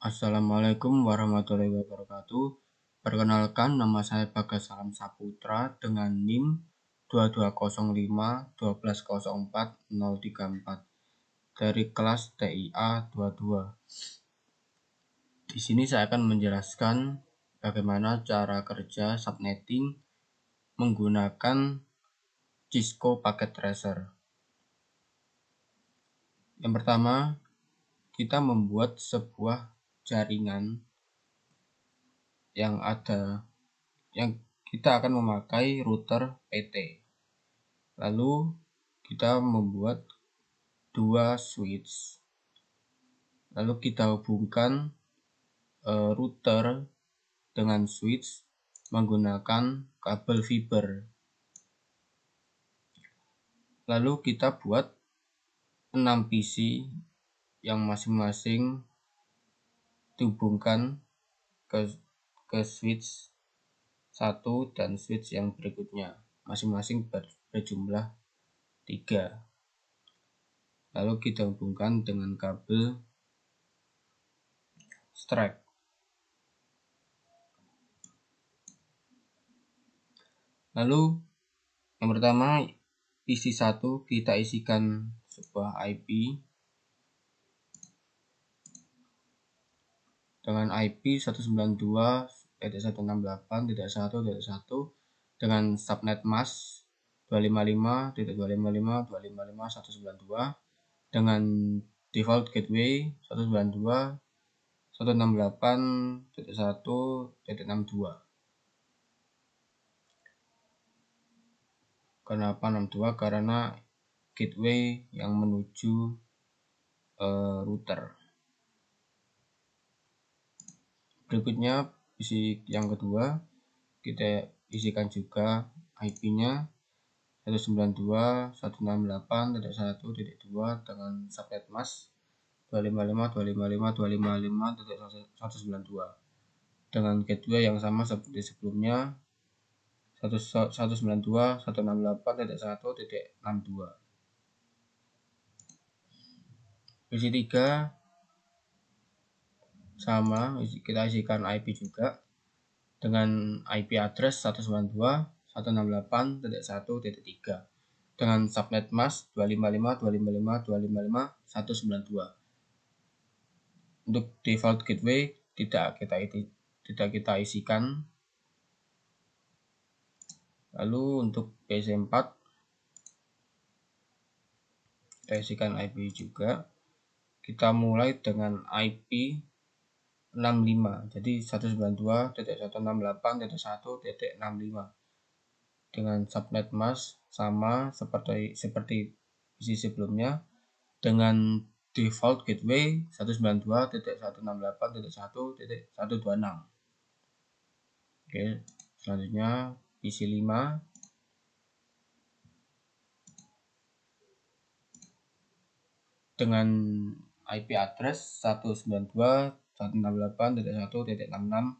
Assalamualaikum warahmatullahi wabarakatuh. Perkenalkan, nama saya Bagas Salam Saputra dengan NIM 22050414034 dari kelas TIA 22. Di sini saya akan menjelaskan bagaimana cara kerja subnetting menggunakan Cisco Packet Tracer. Yang pertama, kita membuat sebuah jaringan yang kita akan memakai router PT. Lalu kita membuat dua switch. Lalu kita hubungkan router dengan switch menggunakan kabel fiber. Lalu kita buat 6 PC yang masing-masing dihubungkan ke switch 1 dan switch yang berikutnya, masing-masing berjumlah 3. Lalu kita hubungkan dengan kabel strap. Lalu yang pertama, PC 1 kita isikan sebuah IP dengan IP 192.168.1.1 dengan subnet mask 255.255.255.192 dengan default gateway 192.168.1.62. Kenapa 62? Karena gateway yang menuju router. Berikutnya PC yang kedua, kita isikan juga IP-nya 192.168.1.2 dengan subnet mask 255.255.255.192 dengan gateway yang sama seperti sebelumnya 192.168.1.62. PC 3 sama, kita isikan IP juga dengan IP address 192.168.1.3 dengan subnet mask 255.255.255.192. Untuk default gateway tidak kita isikan. Lalu untuk PC 4 kita isikan IP juga. Kita mulai dengan IP 65, jadi 192.168.1.65 dengan subnet mask sama seperti PC sebelumnya dengan default gateway 192.168.1.126. Oke, selanjutnya PC 5 dengan IP address 192.168.1.66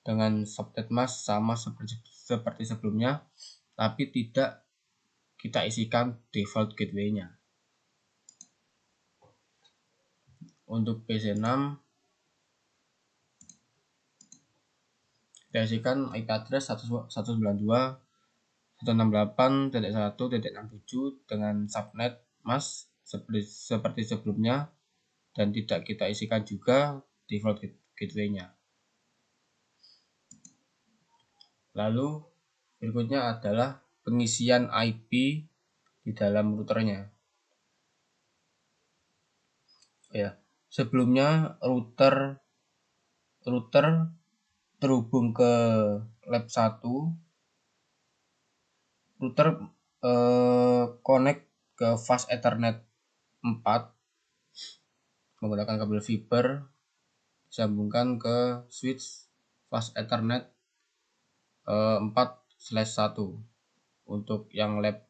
dengan subnet mask sama seperti sebelumnya, tapi tidak kita isikan default gateway-nya. Untuk PC 6 kita isikan IP address 192.168.1.67 dengan subnet mask seperti sebelumnya dan tidak kita isikan juga default gateway-nya. Lalu berikutnya adalah pengisian IP di dalam routernya. Ya, sebelumnya router terhubung ke lab 1. Router connect ke fast Ethernet 4 menggunakan kabel fiber, disambungkan ke switch fast Ethernet 4/1. Untuk yang lab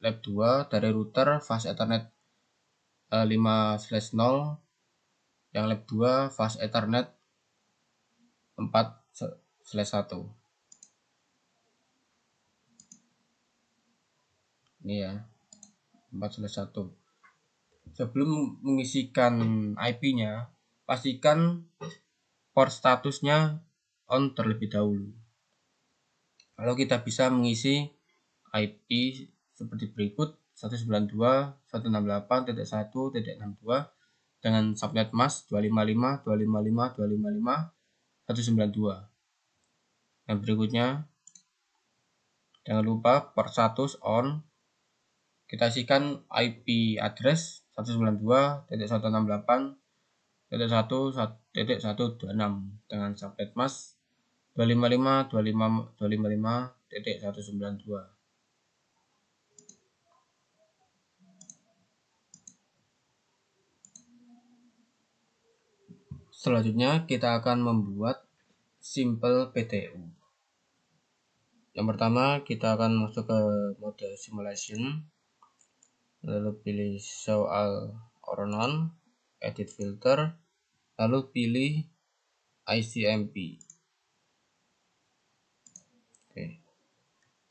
2 dari router fast Ethernet 5/0, yang lab 2 fast Ethernet 4/1. Ini ya, 4/1. Sebelum mengisikan IP-nya, pastikan port statusnya on terlebih dahulu. Lalu kita bisa mengisi IP seperti berikut: 192.168.1.62 dengan subnet mask 255.255.255.192. Dan berikutnya, jangan lupa port status on. Kita isikan IP address 192.168.1.1.26 dengan subnet mask 255.255.192. Selanjutnya kita akan membuat simple PTU. Yang pertama kita akan masuk ke mode simulation, lalu pilih show all or none, edit filter, lalu pilih ICMP. Oke.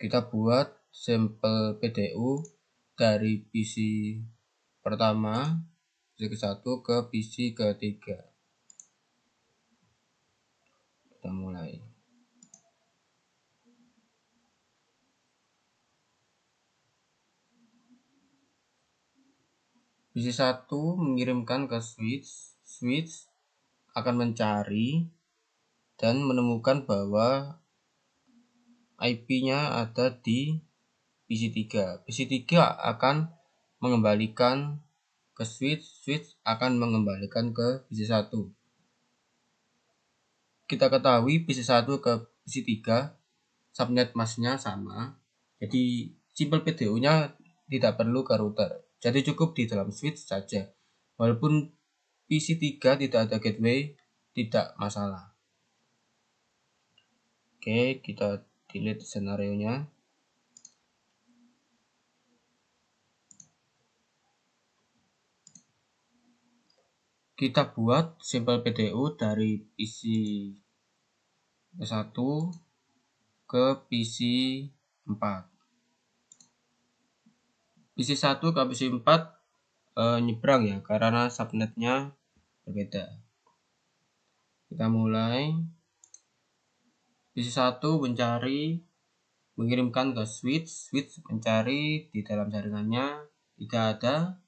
Kita buat sampel PTU dari PC pertama, PC ke-1 ke PC ke-3. Kita mulai. PC 1 mengirimkan ke switch akan mencari dan menemukan bahwa IP-nya ada di PC 3. PC 3 akan mengembalikan ke switch akan mengembalikan ke PC 1. Kita ketahui PC 1 ke PC 3 subnet masknya sama, jadi simple PTU-nya tidak perlu ke router, jadi cukup di dalam switch saja. Walaupun PC 3 tidak ada gateway, tidak masalah. Oke, kita delete scenario-nya. Kita buat simple PTU dari PC 1 ke PC 4. PC 1 ke PC 4 nyebrang ya, karena subnetnya berbeda. Kita mulai. PC 1 mencari, mengirimkan ke switch mencari di dalam jaringannya, tidak ada.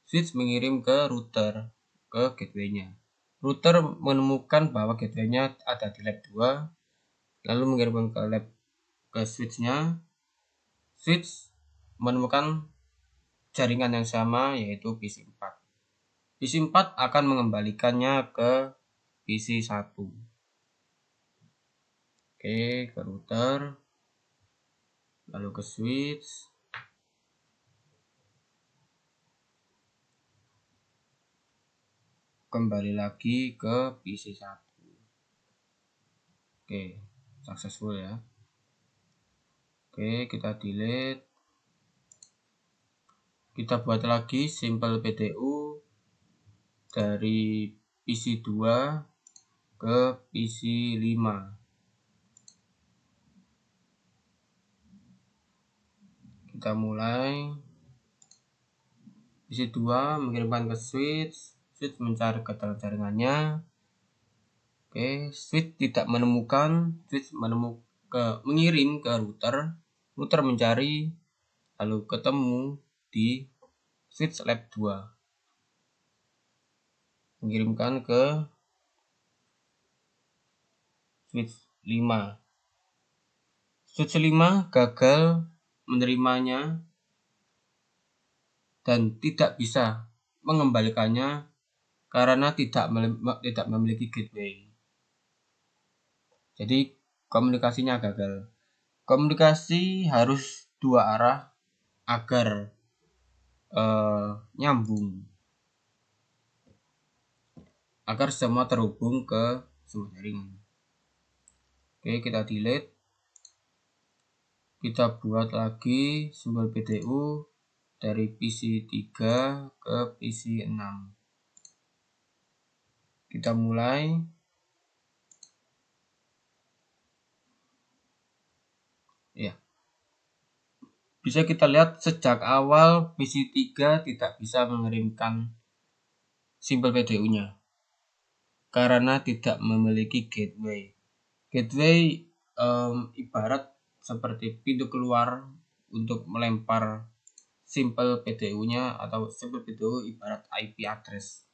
Switch mengirim ke router, ke gateway-nya. Router menemukan bahwa gateway-nya ada di lab 2, lalu mengirimkan ke lab ke switch-nya. Switch menemukan jaringan yang sama, yaitu PC 4. PC 4 akan mengembalikannya ke PC 1. Oke, ke router, lalu ke switch. Kembali lagi ke PC 1. Oke, successful ya. Oke, kita delete. Kita buat lagi simple PTU dari PC 2 ke PC 5. Kita mulai. PC 2 mengirimkan ke switch mencari ke dalam jaringannya. Oke, switch tidak menemukan, mengirim ke router mencari, lalu ketemu di switch lab 2, mengirimkan ke switch 5. Switch 5 gagal menerimanya dan tidak bisa mengembalikannya karena tidak memiliki gateway. Jadi komunikasinya gagal. Komunikasi harus dua arah agar nyambung, agar semua terhubung ke semua jaringan. Oke, kita delete. Kita buat lagi simbol PTU dari PC 3 ke PC 6. Kita mulai. Ya. Bisa kita lihat sejak awal PC 3 tidak bisa mengirimkan simbol PTU-nya. karena tidak memiliki gateway. Gateway ibarat seperti pintu keluar untuk melempar simple PDU-nya, atau simple PDU ibarat IP address.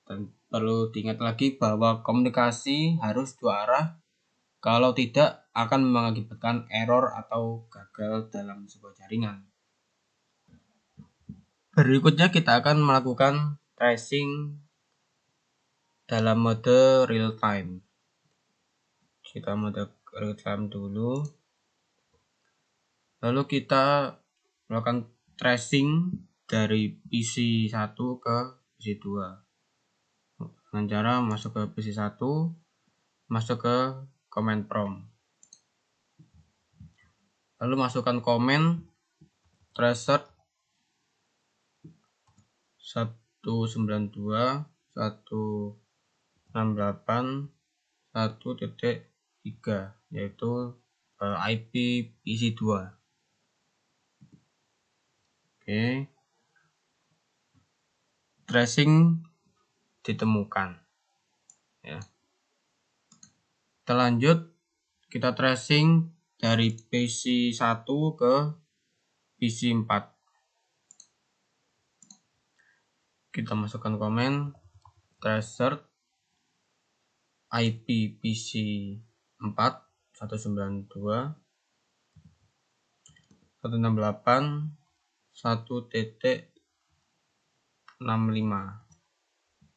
Dan perlu diingat lagi bahwa komunikasi harus dua arah, kalau tidak akan mengakibatkan error atau gagal dalam sebuah jaringan. Berikutnya kita akan melakukan tracing dalam mode real time. Kita mode real time dulu. Lalu kita melakukan tracing dari PC 1 ke PC 2. Dengan cara masuk ke PC 1, masuk ke command prompt. Lalu masukkan command tracer 192.168.1.3, yaitu IP PC 2. Oke. Tracing ditemukan. Ya. Kita lanjut, kita tracing dari PC 1 ke PC 4. Kita masukkan komen tracer IP PC 4 192.168.1.65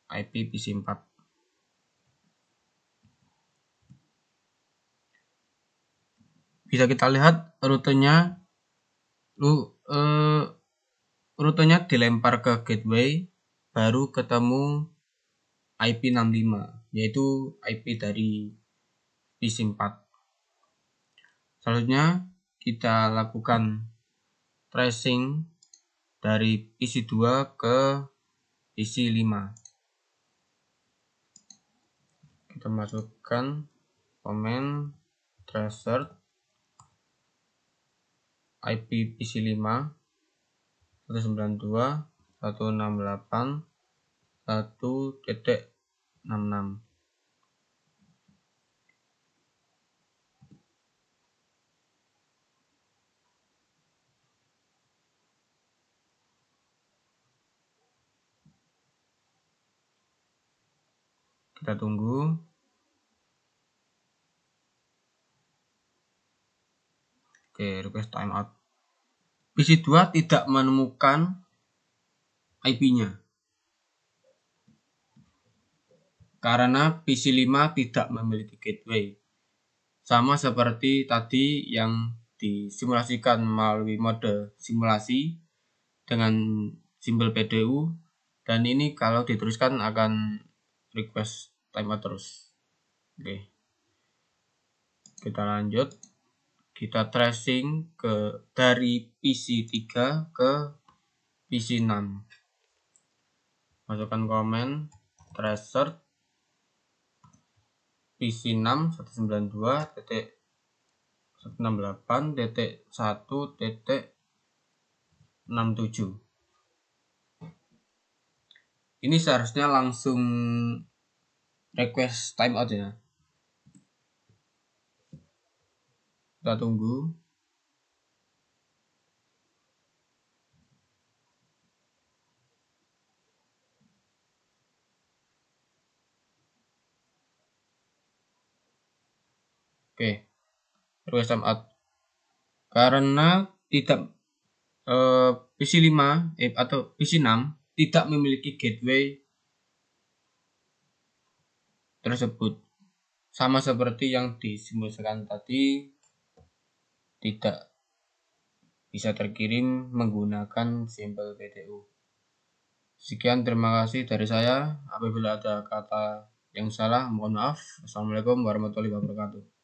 IP PC 4. Bisa kita lihat rutenya, rutenya dilempar ke gateway, baru ketemu IP 65, yaitu IP dari PC 4. Selanjutnya kita lakukan tracing dari PC 2 ke PC 5. Kita masukkan komen tracer IP PC 5 192.168.1.66. Kita tunggu. Oke, request timeout. PC 2 tidak menemukan IP-nya karena PC 5 tidak memiliki gateway. Sama seperti tadi yang disimulasikan melalui mode simulasi dengan simbol PDU, dan ini kalau diteruskan akan request timeout terus. Oke. Kita lanjut. Kita tracing dari PC 3 ke PC 6. Masukkan komen tracer PC 6 192.168.1.67. Ini seharusnya langsung request timeout ya. Kita tunggu. Oke, request timeout karena tidak PC 5 atau PC 6 tidak memiliki gateway tersebut. Sama seperti yang disimulasikan tadi, tidak bisa terkirim menggunakan simbol PDU. Sekian, terima kasih dari saya. Apabila ada kata yang salah, mohon maaf. Assalamualaikum warahmatullahi wabarakatuh.